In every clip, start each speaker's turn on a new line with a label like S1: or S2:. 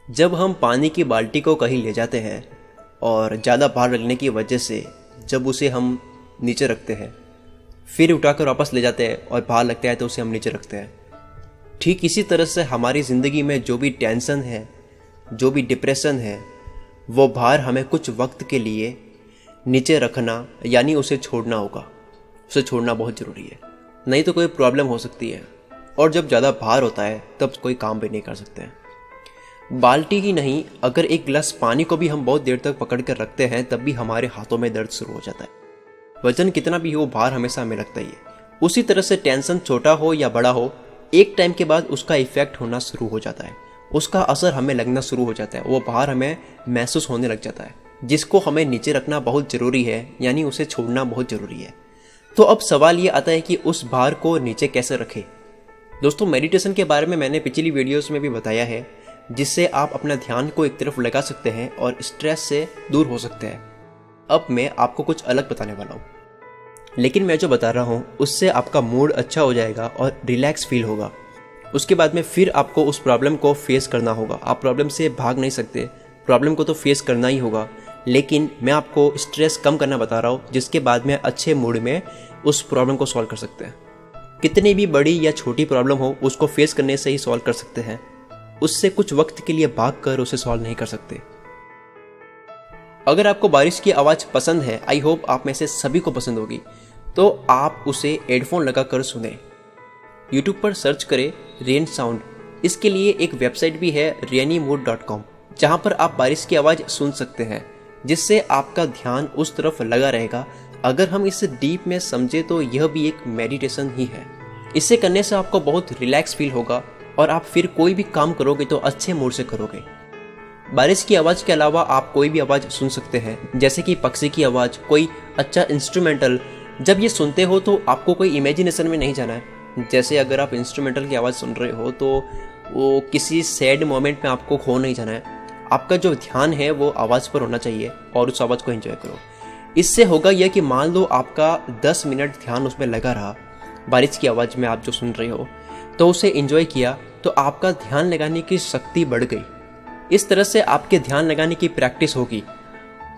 S1: जब हम पानी की बाल्टी को कहीं ले जाते हैं और ज़्यादा भार लगने की वजह से जब उसे हम नीचे रखते हैं, फिर उठाकर वापस ले जाते हैं और भार लगता है तो उसे हम नीचे रखते हैं, ठीक इसी तरह से हमारी ज़िंदगी में जो भी टेंशन है, जो भी डिप्रेशन है, वो भार हमें कुछ वक्त के लिए नीचे रखना यानी उसे छोड़ना होगा। उसे छोड़ना बहुत ज़रूरी है, नहीं तो कोई प्रॉब्लम हो सकती है। और जब ज़्यादा भार होता है तब कोई काम भी नहीं कर सकते हैं। बाल्टी ही नहीं, अगर एक गिलास पानी को भी हम बहुत देर तक पकड़ कर रखते हैं तब भी हमारे हाथों में दर्द शुरू हो जाता है। वजन कितना भी हो, भार हमेशा हमें लगता ही है। उसी तरह से टेंशन छोटा हो या बड़ा हो, एक टाइम के बाद उसका इफेक्ट होना शुरू हो जाता है, उसका असर हमें लगना शुरू हो जाता है, वो भार हमें महसूस होने लग जाता है, जिसको हमें नीचे रखना बहुत ज़रूरी है, यानी उसे छोड़ना बहुत ज़रूरी है। तो अब सवाल ये आता है कि उस भार को नीचे कैसे रखें। दोस्तों, मेडिटेशन के बारे में मैंने पिछली वीडियोस में भी बताया है, जिससे आप अपना ध्यान को एक तरफ लगा सकते हैं और स्ट्रेस से दूर हो सकते हैं। अब मैं आपको कुछ अलग बताने वाला हूँ, लेकिन मैं जो बता रहा हूँ उससे आपका मूड अच्छा हो जाएगा और रिलैक्स फील होगा। उसके बाद में फिर आपको उस प्रॉब्लम को फेस करना होगा। आप प्रॉब्लम से भाग नहीं सकते, प्रॉब्लम को तो फेस करना ही होगा। लेकिन मैं आपको स्ट्रेस कम करना बता रहा हूँ, जिसके बाद में अच्छे मूड में उस प्रॉब्लम को सॉल्व कर सकते हैं। कितनी भी बड़ी या छोटी प्रॉब्लम हो, उसको फेस करने से ही सॉल्व कर सकते हैं। उससे कुछ वक्त के लिए भाग कर उसे सॉल्व नहीं कर सकते। अगर आपको बारिश की आवाज़ पसंद है, आई होप आप में से सभी को पसंद होगी, तो आप उसे हेडफोन लगाकर सुने। यूट्यूब पर सर्च करें रेन साउंड। इसके लिए एक वेबसाइट भी है rainimood.com, जहाँ पर आप बारिश की आवाज़ सुन सकते हैं, जिससे आपका ध्यान उस तरफ लगा रहेगा। अगर हम इसे डीप में समझे तो यह भी एक मेडिटेशन ही है। इसे करने से आपको बहुत रिलैक्स फील होगा और आप फिर कोई भी काम करोगे तो अच्छे मूड से करोगे। बारिश की आवाज़ के अलावा आप कोई भी आवाज़ सुन सकते हैं, जैसे कि पक्षी की आवाज़, कोई अच्छा इंस्ट्रूमेंटल। जब ये सुनते हो तो आपको कोई इमेजिनेशन में नहीं जाना है। जैसे अगर आप इंस्ट्रूमेंटल की आवाज़ सुन रहे हो तो वो किसी सैड मोमेंट में आपको खो नहीं जाना है। आपका जो ध्यान है वो आवाज़ पर होना चाहिए और उस आवाज़ को एंजॉय करो। इससे होगा यह कि मान लो आपका 10 मिनट ध्यान उसमें लगा रहा, बारिश की आवाज़ में आप जो सुन रहे हो, तो उसे एंजॉय किया तो आपका ध्यान लगाने की शक्ति बढ़ गई। इस तरह से आपके ध्यान लगाने की प्रैक्टिस होगी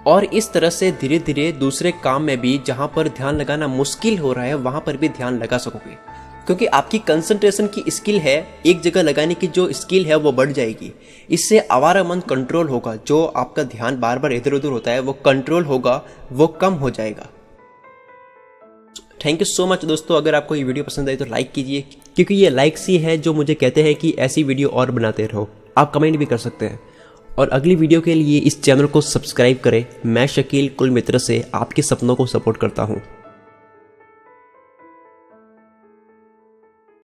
S1: और इस तरह से धीरे धीरे दूसरे काम में भी, जहाँ पर ध्यान लगाना मुश्किल हो रहा है, वहाँ पर भी ध्यान लगा सकोगे। क्योंकि आपकी कंसंट्रेशन की स्किल है, एक जगह लगाने की जो स्किल है वो बढ़ जाएगी। इससे आवारा मन कंट्रोल होगा। जो आपका ध्यान बार बार इधर उधर होता है वो कंट्रोल होगा, वो कम हो जाएगा। थैंक यू सो मच दोस्तों। अगर आपको ये वीडियो पसंद आई तो लाइक कीजिए, क्योंकि ये लाइक्स ही है जो मुझे कहते हैं कि ऐसी वीडियो और बनाते रहो। आप कमेंट भी कर सकते हैं और अगली वीडियो के लिए इस चैनल को सब्सक्राइब करें। मैं शकील कुल मित्र से आपके सपनों को सपोर्ट करता हूँ।